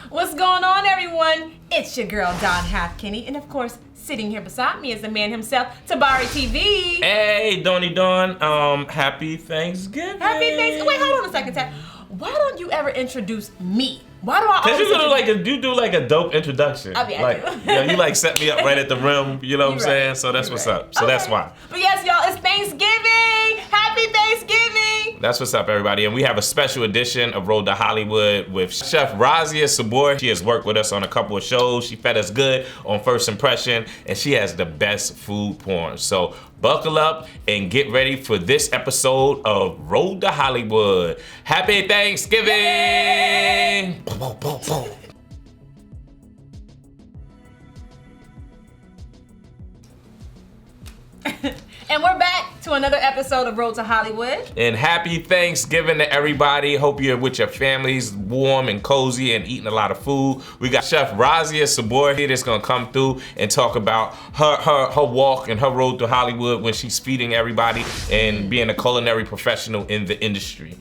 What's going on, everyone? It's your girl, Dawn Halfkenny, and of course, sitting here beside me is the man himself, Tabari TV. Hey, Dawn. Happy Thanksgiving. Happy Thanksgiving. Wait, hold on a second, Tab. Why don't you ever introduce me? Why do I always Because you do like a dope introduction. I mean, like, I do. you like set me up right at the rim, you know what I'm saying? Right. So that's You're what's right. up. So that's why. But yes, y'all, it's Thanksgiving. Happy Thanksgiving. That's what's up, everybody. And we have a special edition of Road to Hollywood with Chef Razia Sabiur. She has worked with us on a couple of shows. She fed us good on First Impression, and she has the best food porn. So buckle up and get ready for this episode of Road to Hollywood. Happy Thanksgiving! Yay! And we're back to another episode of Road to Hollywood. And happy Thanksgiving to everybody. Hope you're with your families, warm and cozy and eating a lot of food. We got Chef Razia Sabiur here that's gonna come through and talk about her walk and her road to Hollywood when she's feeding everybody and being a culinary professional in the industry.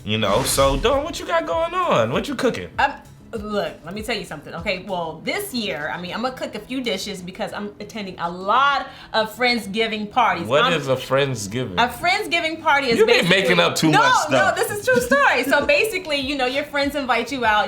You know, so Dawn, what you got going on? What you cooking? Look, let me tell you something, okay? Well, this year, I'm gonna cook a few dishes because I'm attending a lot of Friendsgiving parties. What is a Friendsgiving? A Friendsgiving party is You've been basically... making up too much stuff. No, this is true story. So basically, your friends invite you out,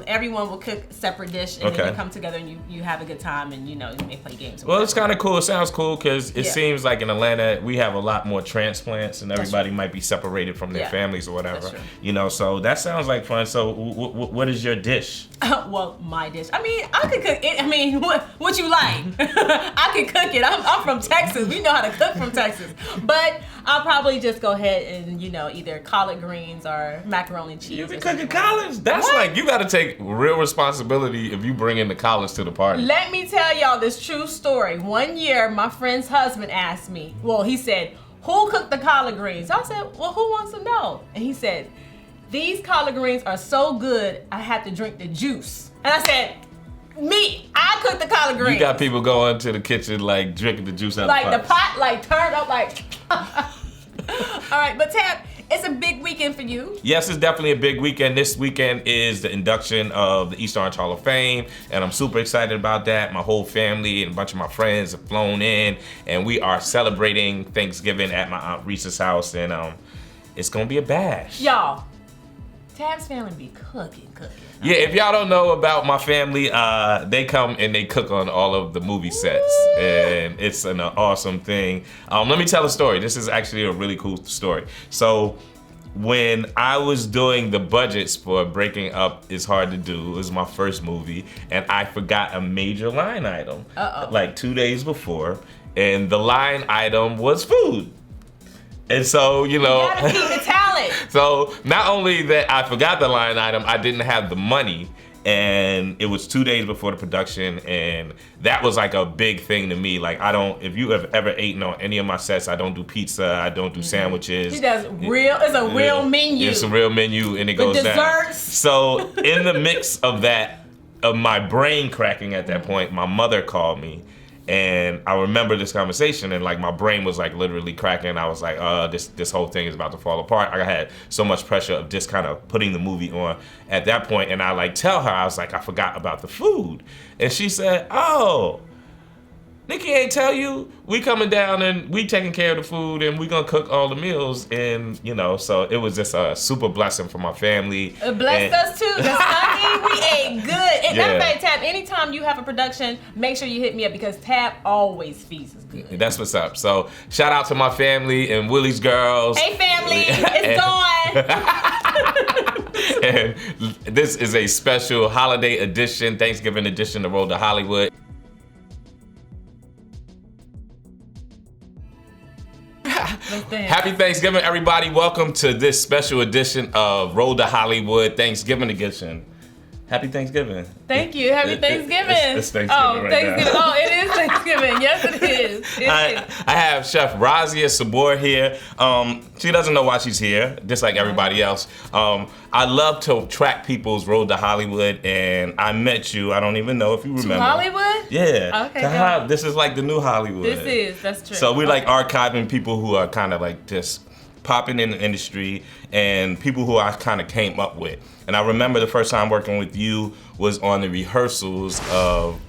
everyone will cook a separate dish and then you come together and you have a good time and, you may play games. Well, it's kind of cool. It sounds cool because it Yeah. seems like in Atlanta, we have a lot more transplants and everybody true. might be separated from their Yeah. families or whatever. That's true. So that sounds like fun. So what is your dish? Well, my dish. I could cook it. What you like? I can cook it. I'm from Texas. We know how to cook from Texas. But I'll probably just go ahead and, either collard greens or macaroni and cheese. You be or cooking something like collards? That's What? like, you got to take real responsibility if you bring in the collards to the party. Let me tell y'all this true story. One year, my friend's husband asked me, he said, who cooked the collard greens? I said, well, who wants to know? And he said, these collard greens are so good, I had to drink the juice. And I said, me, I cooked the collard greens. You got people going to the kitchen, like, drinking the juice out like of the the pot. pot, turned up, All right, but Tab, it's a big weekend for you. Yes, it's definitely a big weekend. This weekend is the induction of the East Orange Hall of Fame, and I'm super excited about that. My whole family and a bunch of my friends have flown in, and we are celebrating Thanksgiving at my Aunt Reese's house, and it's gonna be a bash. Y'all, Tab's family be cooking. Yeah, if y'all don't know about my family, they come and they cook on all of the movie sets, and it's an awesome thing. Let me tell a story. This is actually a really cool story. So when I was doing the budgets for Breaking Up Is Hard to Do, it was my first movie, and I forgot a major line item like 2 days before, and the line item was food. And so, You gotta keep the talent. So not only that I forgot the line item, I didn't have the money, and it was 2 days before the production, and that was like a big thing to me. Like, if you have ever eaten on any of my sets, I don't do pizza, I don't do sandwiches. He does it's a real menu. It's a real menu, and it goes down. Desserts. So in the mix of that, of my brain cracking at that point, my mother called me. And I remember this conversation, and like my brain was like literally cracking. I was like, this whole thing is about to fall apart. I had so much pressure of just kind of putting the movie on at that point. And I like tell her, I was like, I forgot about the food. And she said, oh, Nikki ain't tell you, we coming down and we taking care of the food and we gonna cook all the meals. And so it was just a super blessing for my family. It blessed us too. The Sunday, we ate good. And matter of Yeah. fact, Tab, anytime you have a production, make sure you hit me up because Tab always feeds us good. That's what's up. So shout out to my family and Willie's girls. Hey family, it's Dawn. And this is a special holiday edition, Thanksgiving edition of Road to Hollywood. Happy Thanksgiving, everybody. Welcome to this special edition of Road to Hollywood Thanksgiving edition. Happy Thanksgiving. Thank you. Happy Thanksgiving. It's Thanksgiving Thanksgiving. now. Oh, it is Thanksgiving. Yes, it is. I have Chef Razia Sabiur here. She doesn't know why she's here, just like everybody else. I love to track people's road to Hollywood, and I met you. I don't even know if you remember. Hollywood? Yeah. Okay. This is like the new Hollywood. That's true. So we like archiving people who are kind of like just popping in the industry and people who I kind of came up with. And I remember the first time working with you was on the rehearsals of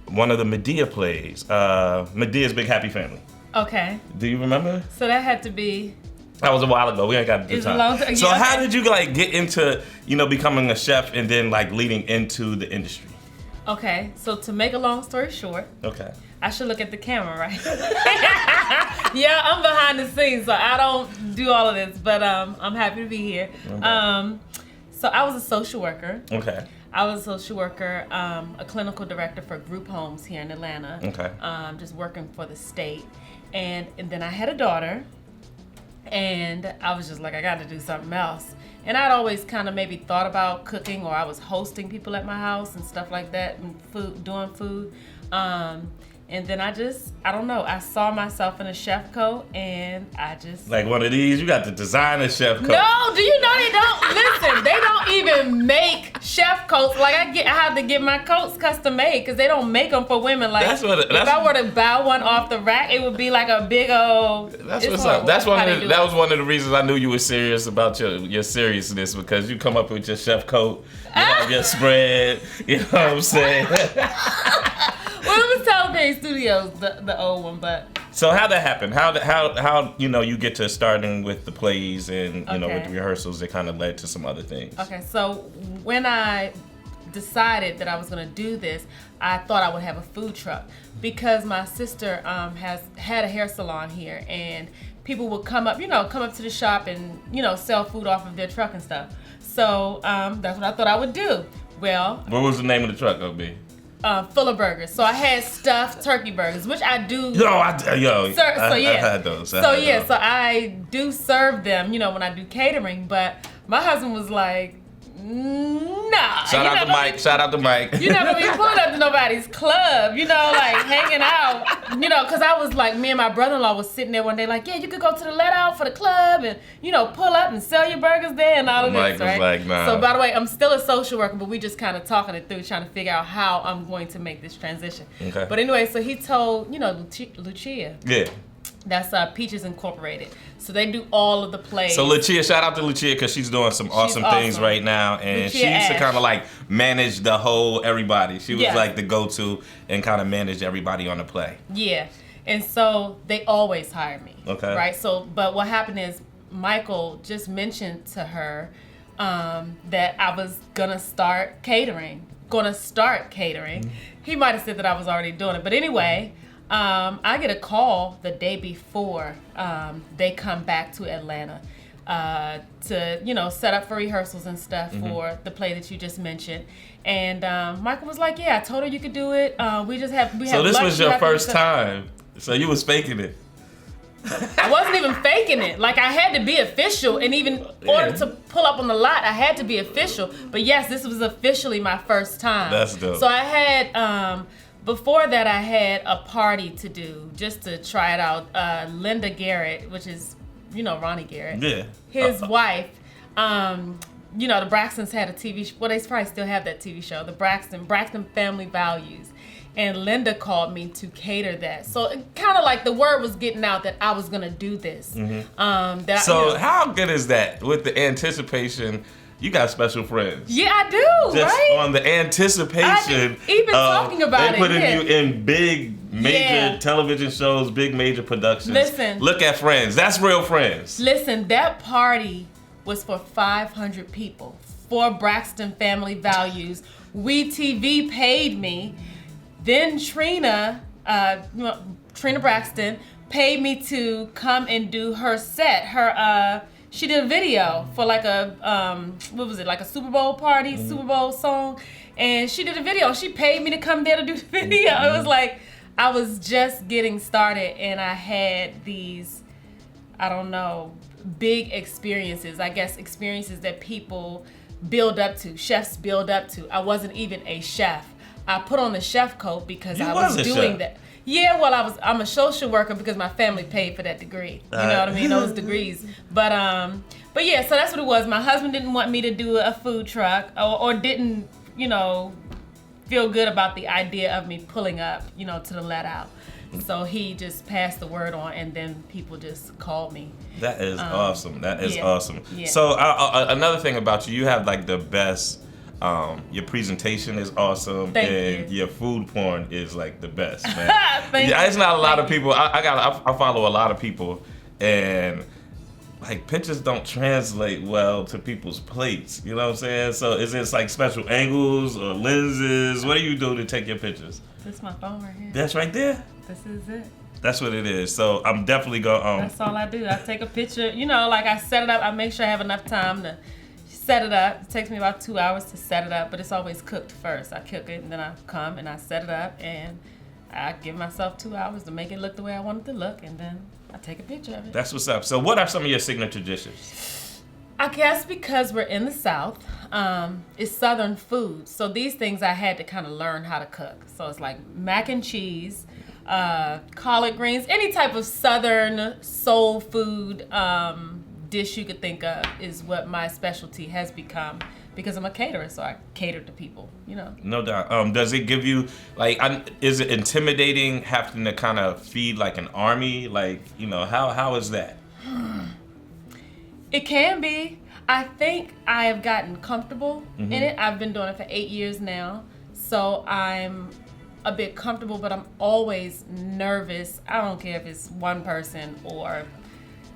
one of the Medea plays, Medea's Big Happy Family. Okay. Do you remember? So that had to be... That was a while ago. We ain't got the time. So how did you like get into, becoming a chef and then like leading into the industry? Okay, so to make a long story short, okay, I should look at the camera, right? Yeah, I'm behind the scenes, so I don't do all of this, but I'm happy to be here. Okay. So I was a social worker. Okay. I was a social worker, a clinical director for group homes here in Atlanta. Okay. Just working for the state, and then I had a daughter, and I was just like, I got to do something else. And I'd always kind of maybe thought about cooking, or I was hosting people at my house and stuff like that, and doing food. And then I don't know, I saw myself in a chef coat, and I just... Like one of these, you got the designer chef coat. No, do you know they don't? Listen, they don't even make chef coats. Like I have to get my coats custom made because they don't make them for women. Like if I were to buy one off the rack, it would be like a big old... That's what's up. That was one of the reasons I knew you were serious about your seriousness, because you come up with your chef coat, you have your spread, you know what I'm saying? Well, it was Telegraph Studios, the old one, but... So how'd that happen? How you get to starting with the plays and, with the rehearsals, it kind of led to some other things? Okay, so when I decided that I was going to do this, I thought I would have a food truck because my sister has had a hair salon here, and people would come up to the shop and, sell food off of their truck and stuff. So that's what I thought I would do. Well... What was the name of the truck gonna be? Full of burgers. So I had stuffed turkey burgers, which I do. I've had those. So I do serve them, when I do catering. But my husband was like, nah. Shout out to Mike. You're not gonna be pulling up to nobody's club, like hanging out, because I was like, me and my brother-in-law was sitting there one day like, yeah, you could go to the let out for the club and, pull up and sell your burgers there and all of Mike this, right? was like, nah. So by the way, I'm still a social worker, but we just kind of talking it through, trying to figure out how I'm going to make this transition. Okay. But anyway, so he told, Lucia. Yeah. That's Peaches Incorporated. So they do all of the plays. So Lucia, shout out to Lucia because she's doing some awesome things right now. And Lucia she used to Ash. kind of like manage the whole everybody. She was Yeah. like the go-to and kind of manage everybody on the play. Yeah. And so they always hire me. Okay. Right? So, but what happened is Michael just mentioned to her that I was going to start catering. He might have said that I was already doing it. But anyway... I get a call the day before they come back to Atlanta to, set up for rehearsals and stuff for the play that you just mentioned. And Michael was like, yeah, I told her you could do it. So this was your first time. So you was faking it. I wasn't even faking it. Like, I had to be official. And even in order to pull up on the lot, I had to be official. But yes, this was officially my first time. That's dope. So I had... Before that, I had a party to do just to try it out. Linda Garrett, which is, Ronnie Garrett. Yeah. His wife, the Braxtons had a TV show. Well, they probably still have that TV show, the Braxton Family Values. And Linda called me to cater that. So kind of like the word was getting out that I was going to do this. How good is that with the anticipation? You got special friends. Yeah, I do, just right? on the anticipation. Even talking about they putting you in big, major television shows, big, major productions. Listen. Look at Friends. That's real friends. Listen, that party was for 500 people. For Braxton Family Values. WeTV paid me. Then Trina Braxton, paid me to come and do her set. She did a video for like a like a Super Bowl party, Super Bowl song, and she did a video. She paid me to come there to do the video. It was like I was just getting started, and I had these, big experiences. I guess experiences that people build up to, chefs build up to. I wasn't even a chef. I put on the chef coat because I was doing that. Yeah, well, I'm a social worker because my family paid for that degree. You know what I mean? Those degrees. But yeah, so that's what it was. My husband didn't want me to do a food truck or didn't, feel good about the idea of me pulling up, to the let out. So he just passed the word on, and then people just called me. That is awesome. That is yeah, awesome. yeah. So another thing about you have like the best. Your presentation is awesome, Thank you. your food porn is like the best, man. Thank you. It's not a lot of people. I follow a lot of people, and like pictures don't translate well to people's plates. You know what I'm saying? So is it like special angles or lenses? What do you do to take your pictures? This is my phone right here. That's right there. This is it. That's what it is. So I'm definitely gonna. That's all I do. I take a picture. You know, like I set it up. I make sure I have enough time to set it up. It takes me about 2 hours to set it up, but it's always cooked first. I cook it and then I come and I set it up and I give myself 2 hours to make it look the way I want it to look, and then I take a picture of it. That's what's up. So what are some of your signature dishes? I guess because we're in the South, it's Southern food. So these things I had to kind of learn how to cook. So it's like mac and cheese, collard greens, any type of Southern soul food dish you could think of is what my specialty has become, because I'm a caterer, so I cater to people, you know. No doubt. Does it give you, like, is it intimidating having to kind of feed like an army? Like, you know, how is that? It can be. I think I have gotten comfortable in it. I've been doing it for 8 years now, so I'm a bit comfortable, but I'm always nervous. I don't care if it's one person or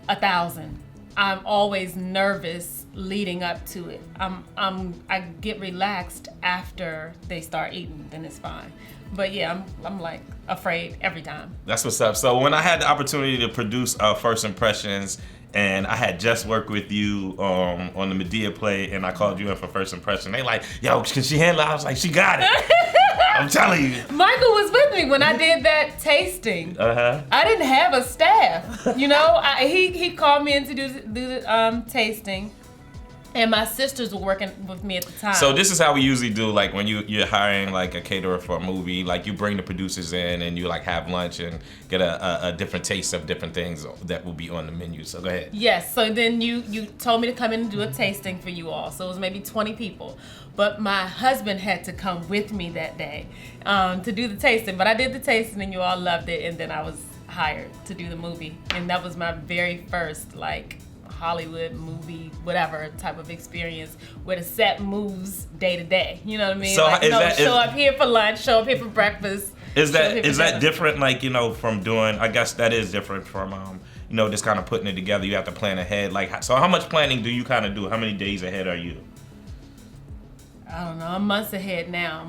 1,000. I'm always nervous leading up to it. I get relaxed after they start eating, then it's fine. But yeah, I'm like afraid every time. That's what's up. So when I had the opportunity to produce First Impressions, and I had just worked with you on the Medea play, and I called you in for First Impression, they like, yo, can she handle it? I was like, she got it. I'm telling you. Michael was with me when I did that tasting. I didn't have a staff. You know, he called me in to do the tasting. And my sisters were working with me at the time. So this is how we usually do, like when you're hiring like a caterer for a movie, like you bring the producers in and you like have lunch and get a different taste of different things that will be on the menu. So go ahead. Yes, so then you told me to come in and do a tasting for you all. So it was maybe 20 people. But my husband had to come with me that day to do the tasting. But I did the tasting and you all loved it, and then I was hired to do the movie. And that was my very first like Hollywood movie, whatever type of experience where the set moves day to day. You know what I mean? So like, show up here for lunch, show up here for breakfast. Is that different? Like, you know, from doing? I guess that is different from you know, just kind of putting it together. You have to plan ahead. Like, so how much planning do you kind of do? How many days ahead are you? I don't know. I'm months ahead now.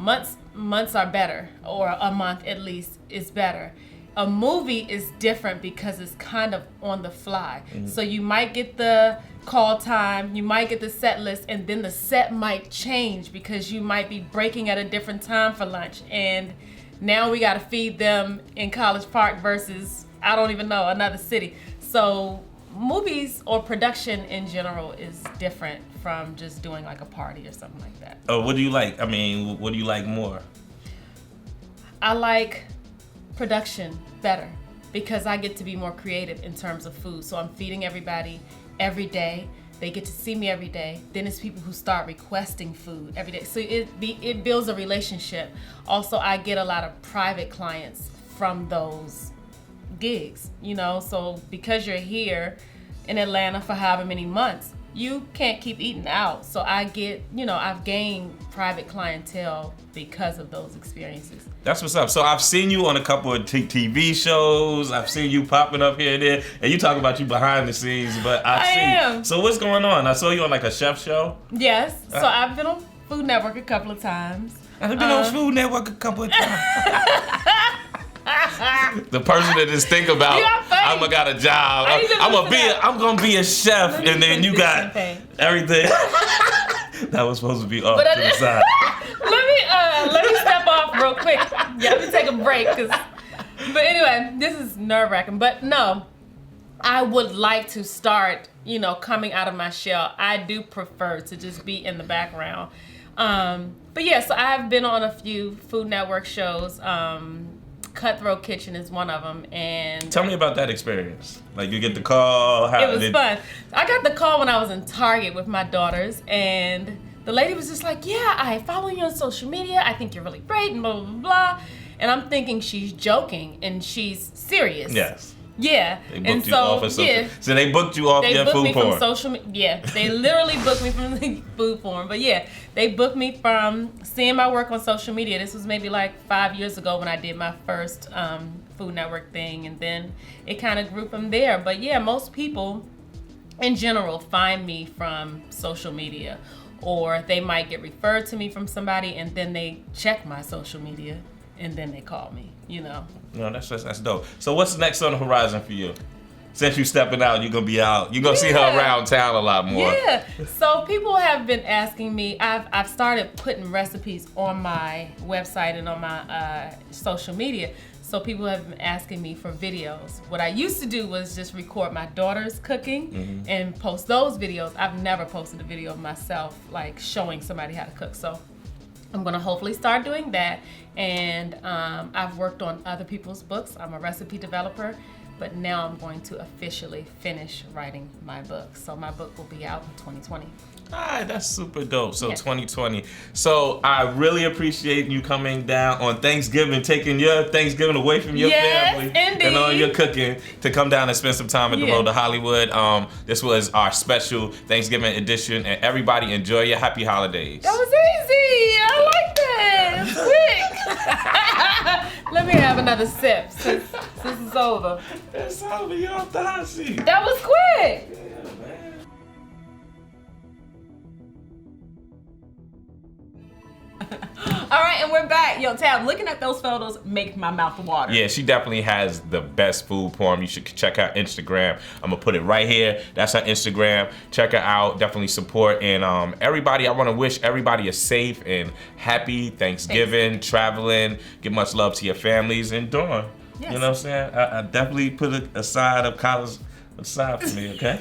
Months are better, or a month at least is better. A movie is different because it's kind of on the fly. So you might get the call time, you might get the set list, and then the set might change because you might be breaking at a different time for lunch. And now we got to feed them in College Park versus, I don't even know, another city. So movies or production in general is different from just doing like a party or something like that. Oh, what do you like? I mean, what do you like more? I like production better because I get to be more creative in terms of food. So I'm feeding everybody every day. They get to see me every day. Then it's people who start requesting food every day. So it builds a relationship. Also, I get a lot of private clients from those gigs, you know. So because you're here in Atlanta for however many months, you can't keep eating out. So I get, you know, I've gained private clientele because of those experiences. That's what's up. So I've seen you on a couple of TV shows. I've seen you popping up here and there. And you talk about you behind the scenes, but I am. So what's going on? I saw you on like a chef show. Yes. So I've been on Food Network a couple of times. I've been on Food Network a couple of times. The person that just think about, I'm gonna got a job. I'm gonna be a chef, and then you got everything. That was supposed to be off to the side. Let me step off real quick. Yeah, let me take a break. But anyway, this is nerve-wracking. But no, I would like to start, you know, coming out of my shell. I do prefer to just be in the background. But yeah, so I've been on a few Food Network shows. Cutthroat Kitchen is one of them, and tell me about that experience. Like, you get the call. It was fun. I got the call when I was in Target with my daughters, and the lady was just like, "Yeah, I follow you on social media. I think you're really great," and blah blah blah. And I'm thinking she's joking and she's serious. Yes. Yeah. They booked you off of social. So they booked you off your food porn. They booked me from social media. Yeah, they literally booked me from the food porn. But yeah, they booked me from seeing my work on social media. This was maybe like 5 years ago when I did my first Food Network thing, and then it kind of grew from there. But yeah, most people in general find me from social media, or they might get referred to me from somebody and then they check my social media and then they call me, you know. No, that's dope. So what's next on the horizon for you? Since you stepping out, you're gonna be out. You're gonna see her around town a lot more. Yeah. So people have been asking me. I've started putting recipes on my website and on my social media. So people have been asking me for videos. What I used to do was just record my daughter's cooking and post those videos. I've never posted a video of myself like showing somebody how to cook. So I'm gonna hopefully start doing that. And I've worked on other people's books. I'm a recipe developer, but now I'm going to officially finish writing my book. So my book will be out in 2020. All right, that's super dope. So 2020. So I really appreciate you coming down on Thanksgiving, taking your Thanksgiving away from your family indeed. and all your cooking to come down and spend some time at the road to Hollywood. This was our special Thanksgiving edition, and everybody enjoy your happy holidays. That was easy. I like that. It's quick. Let me have another sip since it's over. It's over. You're off the hot seat. That was quick. Yeah, man. All right, and we're back. Yo, Tab, looking at those photos make my mouth water. Yeah, she definitely has the best food porn. You should check out Instagram. I'm gonna put it right here. That's her Instagram. Check her out. Definitely support. And everybody, I want to wish everybody a safe and happy Thanksgiving, traveling. Give much love to your families. And Dawn, you know what I'm saying? I definitely put it aside of college aside for me, okay?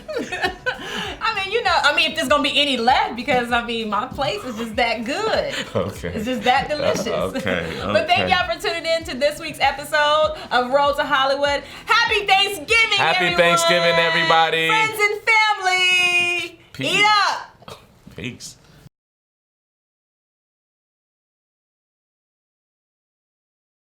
If there's gonna be any left, because my place is just that good. Okay. It's just that delicious. Okay. But thank y'all for tuning in to this week's episode of Road to Hollywood. Happy Thanksgiving, Happy Thanksgiving, everybody. Friends and family. Peace. Eat up. Peace.